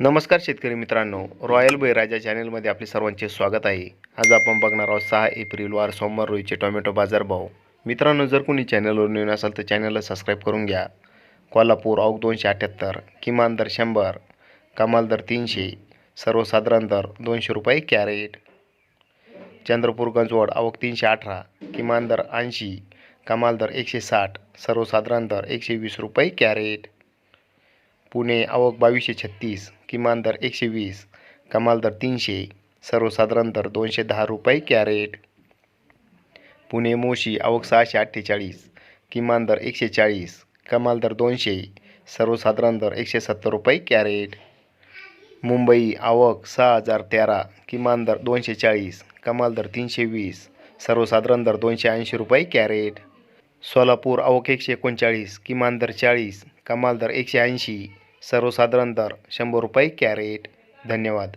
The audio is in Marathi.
नमस्कार शेतकरी मित्रांनो, रॉयल बळीराजा चॅनलमध्ये आपले सर्वांचे स्वागत आहे। आज आपण बघणार आहोत 6 एप्रिल वार सोमवार रोजीचे टोमॅटो बाजारभाव। मित्रांनो, जर कोणी चॅनलवर नवीन असाल तर चॅनलला सबस्क्राईब करून घ्या। कोल्हापूर आवक 278, किमान दर 100, कमाल दर 300, सर्वसाधारण दर 200 रुपये कॅरेट। चंद्रपूर गंजवड आवक 318, किमान दर 80, कमाल दर 160, सर्वसाधारण दर 120 रुपये कॅरेट। पुणे आवक 2236, किमान दर 120, कमाल दर 300, सर्वसाधारण दर 210 रुपये कॅरेट। पुणे मोशी आवक 648, किमान दर 140, कमाल दर 200, सर्वसाधारण दर 170 रुपये कॅरेट। मुंबई आवक 6013, किमान दर 240, कमाल दर 320, सर्वसाधारण दर 280 रुपये कॅरेट। सोलापूर आवक 139, किमान दर 40, कमाल दर 180, सर्वसाधारण दर 100 रुपये कॅरेट। धन्यवाद।